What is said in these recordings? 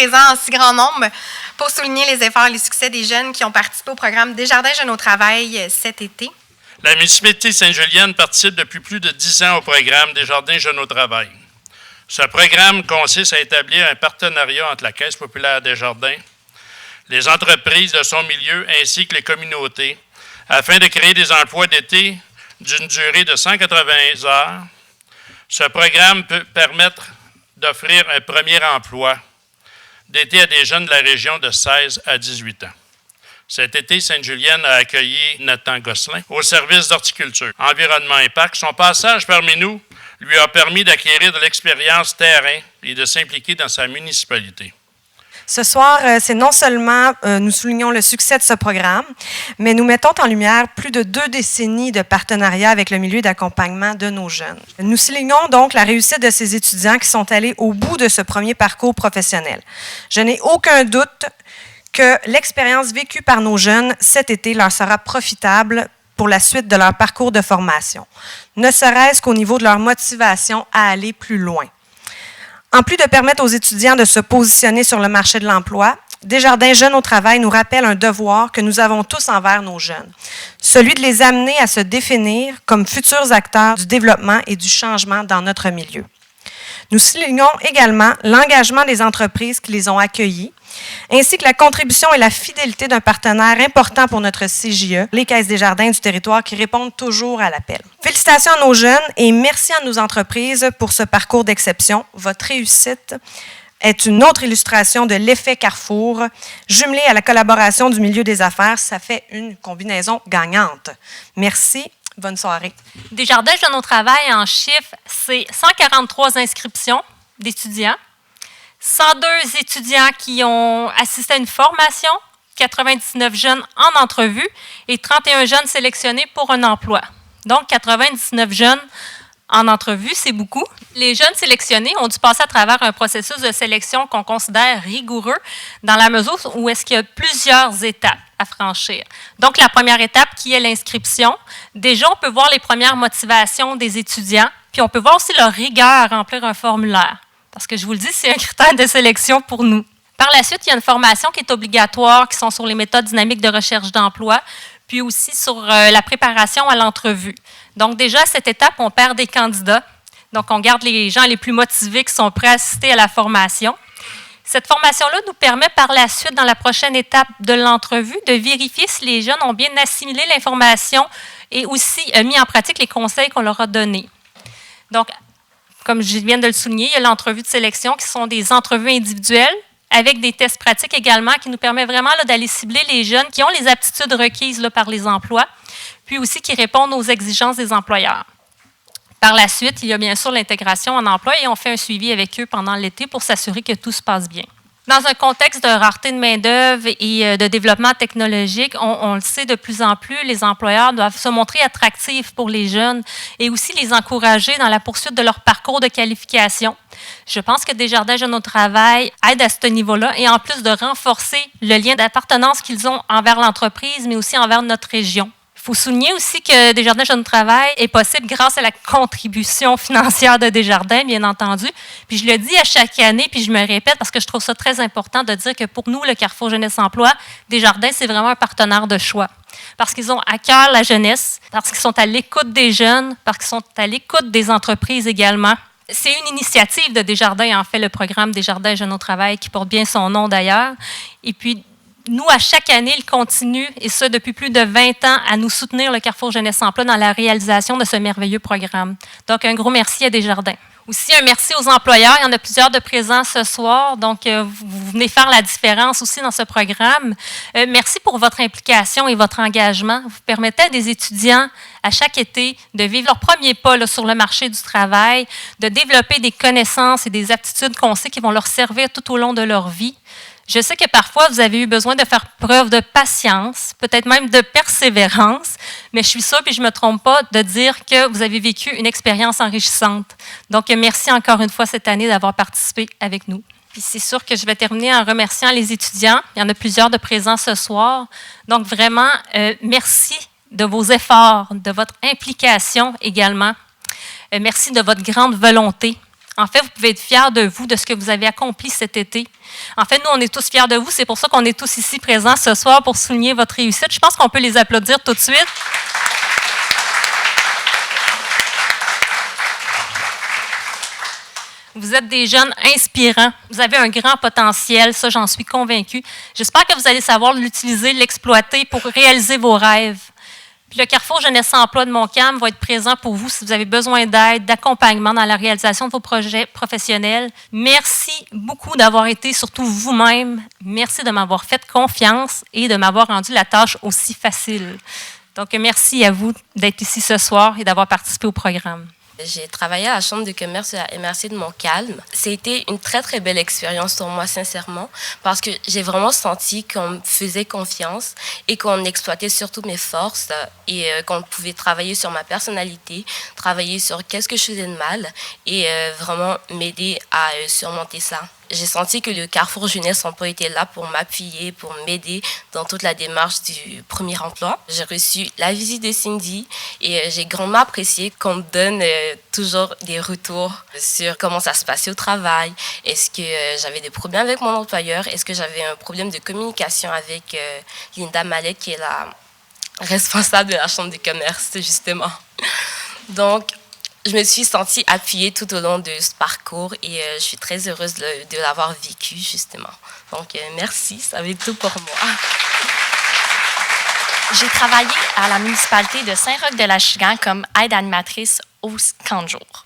présents en si grand nombre pour souligner les efforts et les succès des jeunes qui ont participé au programme Desjardins Jeunes au Travail cet été. La municipalité Sainte-Julienne participe depuis plus de 10 ans au programme Desjardins Jeunes au Travail. Ce programme consiste à établir un partenariat entre la Caisse populaire Desjardins, les entreprises de son milieu ainsi que les communautés afin de créer des emplois d'été d'une durée de 180 heures. Ce programme peut permettre d'offrir un premier emploi d'été à des jeunes de la région de 16 à 18 ans. Cet été, Sainte-Julienne a accueilli Nathan Gosselin au service d'horticulture, environnement et parcs. Son passage parmi nous lui a permis d'acquérir de l'expérience terrain et de s'impliquer dans sa municipalité. Ce soir, c'est non seulement nous soulignons le succès de ce programme, mais nous mettons en lumière plus de 2 décennies de partenariat avec le milieu d'accompagnement de nos jeunes. Nous soulignons donc la réussite de ces étudiants qui sont allés au bout de ce premier parcours professionnel. Je n'ai aucun doute que l'expérience vécue par nos jeunes cet été leur sera profitable pour la suite de leur parcours de formation, ne serait-ce qu'au niveau de leur motivation à aller plus loin. En plus de permettre aux étudiants de se positionner sur le marché de l'emploi, Desjardins Jeunes au Travail nous rappelle un devoir que nous avons tous envers nos jeunes, celui de les amener à se définir comme futurs acteurs du développement et du changement dans notre milieu. Nous soulignons également l'engagement des entreprises qui les ont accueillis, ainsi que la contribution et la fidélité d'un partenaire important pour notre CJE, les Caisses Desjardins du territoire qui répondent toujours à l'appel. Félicitations à nos jeunes et merci à nos entreprises pour ce parcours d'exception. Votre réussite est une autre illustration de l'effet Carrefour, jumelé à la collaboration du milieu des affaires. Ça fait une combinaison gagnante. Merci. Bonne soirée. Desjardins Jeunes au Travail, en chiffres, c'est 143 inscriptions d'étudiants, 102 étudiants qui ont assisté à une formation, 99 jeunes en entrevue et 31 jeunes sélectionnés pour un emploi. Donc, 99 jeunes en entrevue, c'est beaucoup. Les jeunes sélectionnés ont dû passer à travers un processus de sélection qu'on considère rigoureux dans la mesure où est-ce qu'il y a plusieurs étapes à franchir. Donc, la première étape qui est l'inscription. Déjà, on peut voir les premières motivations des étudiants, puis on peut voir aussi leur rigueur à remplir un formulaire. Parce que je vous le dis, c'est un critère de sélection pour nous. Par la suite, il y a une formation qui est obligatoire, qui sont sur les méthodes dynamiques de recherche d'emploi, puis aussi sur la préparation à l'entrevue. Donc déjà, à cette étape, on perd des candidats. Donc, on garde les gens les plus motivés qui sont prêts à assister à la formation. Cette formation-là nous permet par la suite, dans la prochaine étape de l'entrevue, de vérifier si les jeunes ont bien assimilé l'information et aussi mis en pratique les conseils qu'on leur a donnés. Donc, comme je viens de le souligner, il y a l'entrevue de sélection qui sont des entrevues individuelles avec des tests pratiques également qui nous permet vraiment d'aller cibler les jeunes qui ont les aptitudes requises par les emplois, puis aussi qui répondent aux exigences des employeurs. Par la suite, il y a bien sûr l'intégration en emploi et on fait un suivi avec eux pendant l'été pour s'assurer que tout se passe bien. Dans un contexte de rareté de main-d'œuvre et de développement technologique, on le sait de plus en plus, les employeurs doivent se montrer attractifs pour les jeunes et aussi les encourager dans la poursuite de leur parcours de qualification. Je pense que Desjardins Jeunes au Travail aide à ce niveau-là et en plus de renforcer le lien d'appartenance qu'ils ont envers l'entreprise, mais aussi envers notre région. Il faut souligner aussi que Desjardins Jeunes au Travail est possible grâce à la contribution financière de Desjardins, bien entendu. Puis je le dis à chaque année, puis je me répète parce que je trouve ça très important de dire que pour nous, le Carrefour Jeunesse Emploi, Desjardins, c'est vraiment un partenaire de choix. Parce qu'ils ont à cœur la jeunesse, parce qu'ils sont à l'écoute des jeunes, parce qu'ils sont à l'écoute des entreprises également. C'est une initiative de Desjardins, en fait, le programme Desjardins Jeunes au Travail, qui porte bien son nom d'ailleurs. Et puis, nous, à chaque année, il continue, et ça depuis plus de 20 ans, à nous soutenir, le Carrefour Jeunesse Emploi, dans la réalisation de ce merveilleux programme. Donc, un gros merci à Desjardins. Aussi, un merci aux employeurs. Il y en a plusieurs de présents ce soir, donc vous venez faire la différence aussi dans ce programme. Merci pour votre implication et votre engagement. Vous permettez à des étudiants, à chaque été, de vivre leur premier pas sur le marché du travail, de développer des connaissances et des aptitudes qu'on sait qui vont leur servir tout au long de leur vie. Je sais que parfois, vous avez eu besoin de faire preuve de patience, peut-être même de persévérance, mais je suis sûre, puis je ne me trompe pas, de dire que vous avez vécu une expérience enrichissante. Donc, merci encore une fois cette année d'avoir participé avec nous. Puis c'est sûr que je vais terminer en remerciant les étudiants. Il y en a plusieurs de présents ce soir. Donc, vraiment, merci de vos efforts, de votre implication également. Merci de votre grande volonté. En fait, vous pouvez être fiers de vous, de ce que vous avez accompli cet été. En fait, nous, on est tous fiers de vous. C'est pour ça qu'on est tous ici présents ce soir pour souligner votre réussite. Je pense qu'on peut les applaudir tout de suite. Vous êtes des jeunes inspirants. Vous avez un grand potentiel, ça, j'en suis convaincue. J'espère que vous allez savoir l'utiliser, l'exploiter pour réaliser vos rêves. Puis le Carrefour Jeunesse Emploi de Montcalm va être présent pour vous si vous avez besoin d'aide, d'accompagnement dans la réalisation de vos projets professionnels. Merci beaucoup d'avoir été surtout vous-même. Merci de m'avoir fait confiance et de m'avoir rendu la tâche aussi facile. Donc, merci à vous d'être ici ce soir et d'avoir participé au programme. J'ai travaillé à la Chambre de commerce de la MRC de Montcalm. C'était une très, très belle expérience pour moi, sincèrement, parce que j'ai vraiment senti qu'on me faisait confiance et qu'on exploitait surtout mes forces et qu'on pouvait travailler sur ma personnalité, travailler sur qu'est-ce que je faisais de mal et vraiment m'aider à surmonter ça. J'ai senti que le Carrefour Jeunesse Emploi était là pour m'appuyer, pour m'aider dans toute la démarche du premier emploi. J'ai reçu la visite de Cindy et j'ai grandement apprécié qu'on me donne toujours des retours sur comment ça se passait au travail. Est-ce que j'avais des problèmes avec mon employeur? Est-ce que j'avais un problème de communication avec Linda Mallet, qui est la responsable de la Chambre de commerce, justement. Donc, je me suis sentie appuyée tout au long de ce parcours et je suis très heureuse de l'avoir vécu, justement. Donc, merci, ça va être tout pour moi. J'ai travaillé à la municipalité de Saint-Roch-de-Lachigan comme aide animatrice au camp de jour.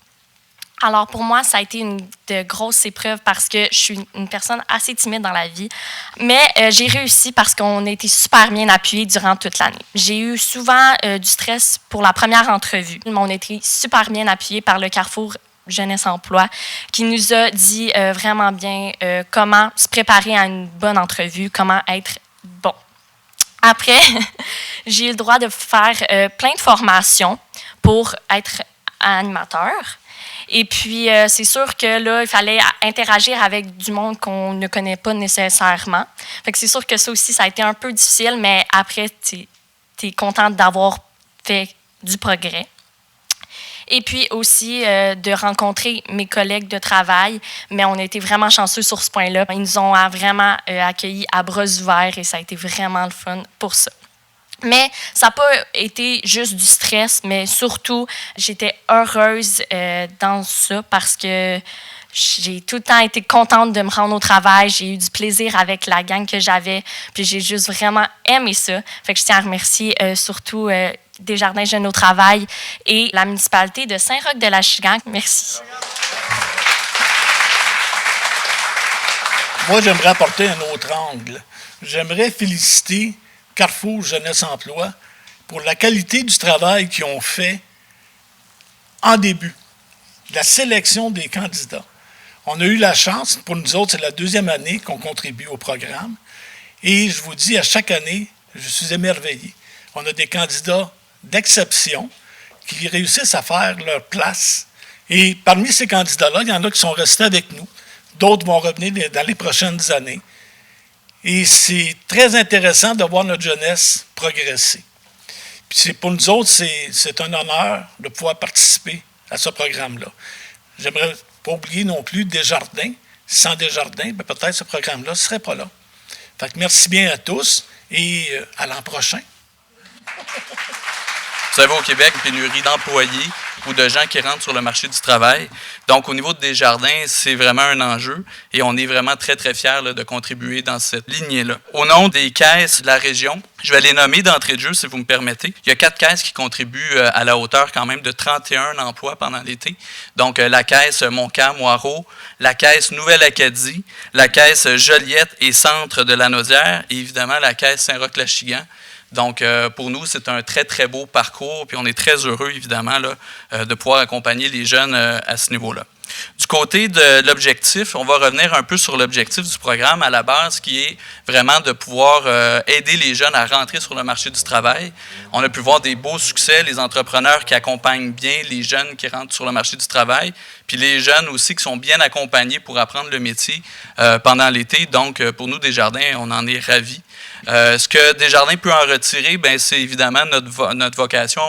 Alors, pour moi, ça a été une de grosses épreuves parce que je suis une personne assez timide dans la vie. Mais j'ai réussi parce qu'on a été super bien appuyés durant toute l'année. J'ai eu souvent du stress pour la première entrevue. Mais on a été super bien appuyés par le Carrefour Jeunesse Emploi qui nous a dit vraiment bien comment se préparer à une bonne entrevue, comment être bon. Après, j'ai eu le droit de faire plein de formations pour être animateur. Et puis, c'est sûr que là, il fallait interagir avec du monde qu'on ne connaît pas nécessairement. Fait que c'est sûr que ça aussi, ça a été un peu difficile, mais après, tu es contente d'avoir fait du progrès. Et puis aussi, de rencontrer mes collègues de travail, mais on a été vraiment chanceux sur ce point-là. Ils nous ont vraiment accueillis à bras ouverts et ça a été vraiment le fun pour ça. Mais ça n'a pas été juste du stress, mais surtout, j'étais heureuse dans ça parce que j'ai tout le temps été contente de me rendre au travail. J'ai eu du plaisir avec la gang que j'avais, puis j'ai juste vraiment aimé ça. Fait que je tiens à remercier surtout Desjardins Jeunes au travail et la municipalité de Saint-Roch-de-Lachigan. Merci. Moi, j'aimerais apporter un autre angle. J'aimerais féliciter Carrefour Jeunesse Emploi pour la qualité du travail qu'ils ont fait en début, la sélection des candidats. On a eu la chance, pour nous autres, c'est la deuxième année qu'on contribue au programme. Et je vous dis, à chaque année, je suis émerveillé. On a des candidats d'exception qui réussissent à faire leur place. Et parmi ces candidats-là, il y en a qui sont restés avec nous. D'autres vont revenir dans les prochaines années. Et c'est très intéressant de voir notre jeunesse progresser. Puis pour nous autres, c'est un honneur de pouvoir participer à ce programme-là. J'aimerais pas oublier non plus Desjardins. Sans Desjardins, ben peut-être ce programme-là ne serait pas là. Fait que merci bien à tous et à l'an prochain. Vous savez, au Québec, une pénurie d'employés ou de gens qui rentrent sur le marché du travail. Donc, au niveau de Desjardins, c'est vraiment un enjeu et on est vraiment très, très fiers là, de contribuer dans cette lignée-là. Au nom des caisses de la région, je vais les nommer d'entrée de jeu, si vous me permettez. Il y a 4 caisses qui contribuent à la hauteur quand même de 31 emplois pendant l'été. Donc, la caisse Montcalm-Moirot, la caisse Nouvelle-Acadie, la caisse Joliette et Centre de la Naudière et évidemment la caisse Saint-Roch-Lachigan. Donc, pour nous, c'est un très, très beau parcours, puis on est très heureux, évidemment, là, de pouvoir accompagner les jeunes à ce niveau-là. Du côté de l'objectif, on va revenir un peu sur l'objectif du programme à la base, qui est vraiment de pouvoir aider les jeunes à rentrer sur le marché du travail. On a pu voir des beaux succès, les entrepreneurs qui accompagnent bien les jeunes qui rentrent sur le marché du travail, puis les jeunes aussi qui sont bien accompagnés pour apprendre le métier pendant l'été. Donc, pour nous, Desjardins, on en est ravis. Ce que Desjardins peut en retirer, ben, c'est évidemment notre vocation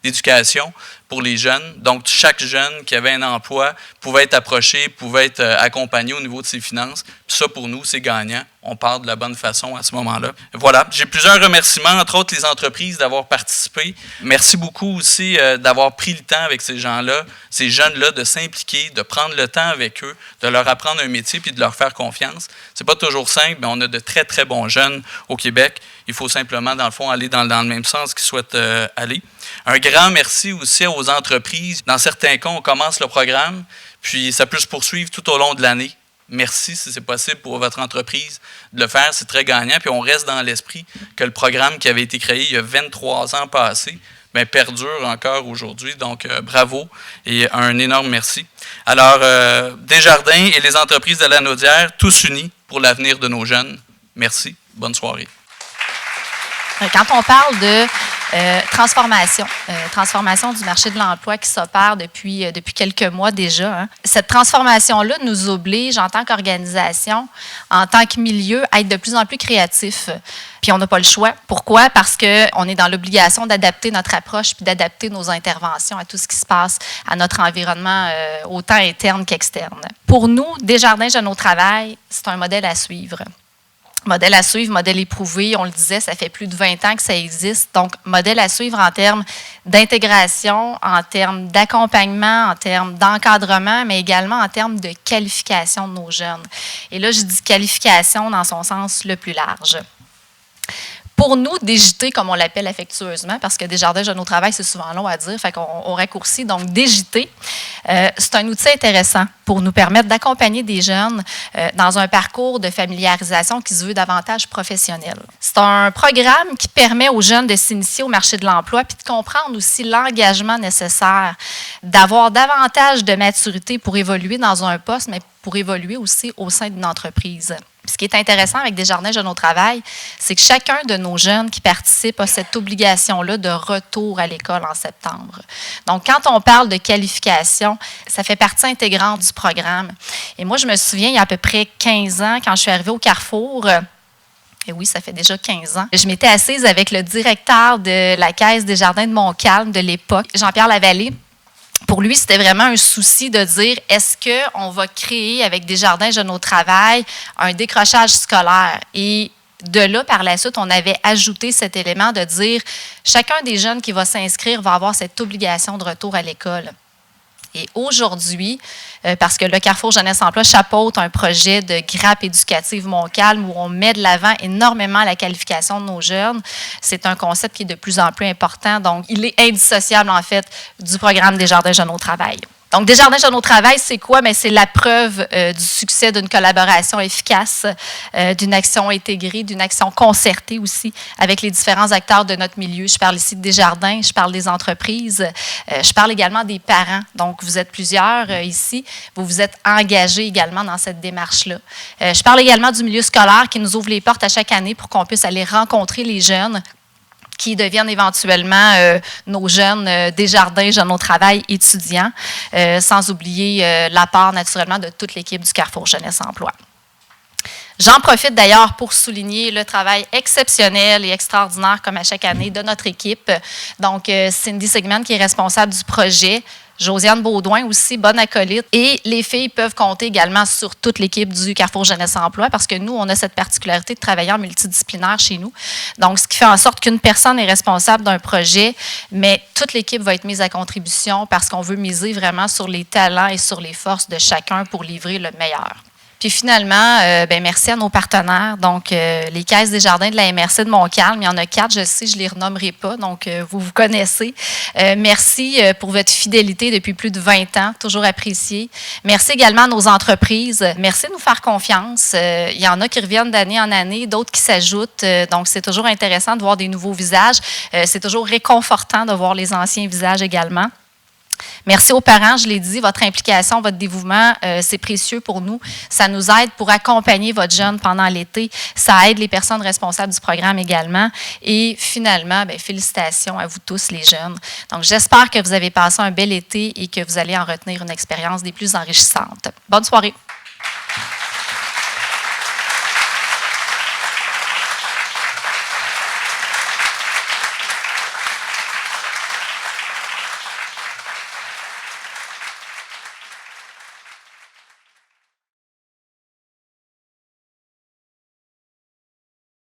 d'éducation pour les jeunes. Donc, chaque jeune qui avait un emploi pouvait être approché, pouvait être accompagné au niveau de ses finances. Puis ça, pour nous, c'est gagnant. On part de la bonne façon à ce moment-là. Voilà. J'ai plusieurs remerciements, entre autres les entreprises, d'avoir participé. Merci beaucoup aussi d'avoir pris le temps avec ces gens-là, ces jeunes-là, de s'impliquer, de prendre le temps avec eux, de leur apprendre un métier puis de leur faire confiance. C'est pas toujours simple, mais on a de très, très bons jeunes au Québec. Il faut simplement, dans le fond, aller dans le même sens qu'ils souhaitent aller. Un grand merci aussi aux entreprises. Dans certains cas, on commence le programme, puis ça peut se poursuivre tout au long de l'année. Merci si c'est possible pour votre entreprise de le faire, c'est très gagnant. Puis on reste dans l'esprit que le programme qui avait été créé il y a 23 ans passés, bien, perdure encore aujourd'hui. Donc, bravo et un énorme merci. Alors, Desjardins et les entreprises de la Naudière, tous unis pour l'avenir de nos jeunes. Merci. Bonne soirée. Quand on parle de transformation du marché de l'emploi qui s'opère depuis quelques mois déjà, hein, cette transformation-là nous oblige, en tant qu'organisation, en tant que milieu, à être de plus en plus créatifs. Puis on n'a pas le choix. Pourquoi? Parce qu'on est dans l'obligation d'adapter notre approche puis d'adapter nos interventions à tout ce qui se passe à notre environnement, autant interne qu'externe. Pour nous, Desjardins Jeunes au travail, c'est un modèle à suivre. Modèle à suivre, modèle éprouvé, on le disait, ça fait plus de 20 ans que ça existe. Donc, modèle à suivre en termes d'intégration, en termes d'accompagnement, en termes d'encadrement, mais également en termes de qualification de nos jeunes. Et là, je dis qualification dans son sens le plus large. Pour nous, DJT, comme on l'appelle affectueusement, parce que Desjardins Jeunes au travail, c'est souvent long à dire, fait qu'on raccourcit. Donc, DJT, c'est un outil intéressant pour nous permettre d'accompagner des jeunes dans un parcours de familiarisation qui se veut davantage professionnel. C'est un programme qui permet aux jeunes de s'initier au marché de l'emploi puis de comprendre aussi l'engagement nécessaire, d'avoir davantage de maturité pour évoluer dans un poste, mais pour évoluer aussi au sein d'une entreprise. Ce qui est intéressant avec Desjardins Jeunes au travail, c'est que chacun de nos jeunes qui participent a cette obligation-là de retour à l'école en septembre. Donc, quand on parle de qualification, ça fait partie intégrante du programme. Et moi, je me souviens, il y a à peu près 15 ans, quand je suis arrivée au Carrefour, et oui, ça fait déjà 15 ans. Je m'étais assise avec le directeur de la Caisse Desjardins de Montcalm de l'époque, Jean-Pierre Lavallée. Pour lui, c'était vraiment un souci de dire, est-ce qu'on va créer avec Desjardins Jeunes au travail un décrochage scolaire? Et de là, par la suite, on avait ajouté cet élément de dire, chacun des jeunes qui va s'inscrire va avoir cette obligation de retour à l'école. Et aujourd'hui, parce que le Carrefour Jeunesse Emploi chapeaute un projet de grappe éducative Montcalm où on met de l'avant énormément la qualification de nos jeunes, c'est un concept qui est de plus en plus important. Donc, il est indissociable, en fait, du programme Desjardins Jeunes au travail. Donc, Desjardins Jeunes au travail, c'est quoi? Bien, c'est la preuve du succès d'une collaboration efficace, d'une action intégrée, d'une action concertée aussi avec les différents acteurs de notre milieu. Je parle ici de Desjardins, je parle des entreprises, je parle également des parents. Donc, vous êtes plusieurs ici, vous vous êtes engagés également dans cette démarche-là. Je parle également du milieu scolaire qui nous ouvre les portes à chaque année pour qu'on puisse aller rencontrer les jeunes qui deviennent éventuellement nos jeunes Desjardins Jeunes au travail étudiants, sans oublier l'apport naturellement de toute l'équipe du Carrefour Jeunesse Emploi. J'en profite d'ailleurs pour souligner le travail exceptionnel et extraordinaire, comme à chaque année, de notre équipe. Donc, Cindy Segman, qui est responsable du projet, Josiane Baudouin aussi, bonne acolyte. Et les filles peuvent compter également sur toute l'équipe du Carrefour Jeunesse Emploi parce que nous, on a cette particularité de travailler en multidisciplinaire chez nous. Donc, ce qui fait en sorte qu'une personne est responsable d'un projet, mais toute l'équipe va être mise à contribution parce qu'on veut miser vraiment sur les talents et sur les forces de chacun pour livrer le meilleur. Puis finalement, merci à nos partenaires. Donc, les Caisses Desjardins de la MRC de Montcalm, il y en a 4, je sais, je ne les renommerai pas, donc vous connaissez. Merci pour votre fidélité depuis plus de 20 ans, toujours apprécié. Merci également à nos entreprises. Merci de nous faire confiance. Il y en a qui reviennent d'année en année, d'autres qui s'ajoutent. Donc, c'est toujours intéressant de voir des nouveaux visages. C'est toujours réconfortant de voir les anciens visages également. Merci aux parents, je l'ai dit, votre implication, votre dévouement, c'est précieux pour nous. Ça nous aide pour accompagner votre jeune pendant l'été. Ça aide les personnes responsables du programme également. Et finalement, félicitations à vous tous, les jeunes. Donc, j'espère que vous avez passé un bel été et que vous allez en retenir une expérience des plus enrichissantes. Bonne soirée.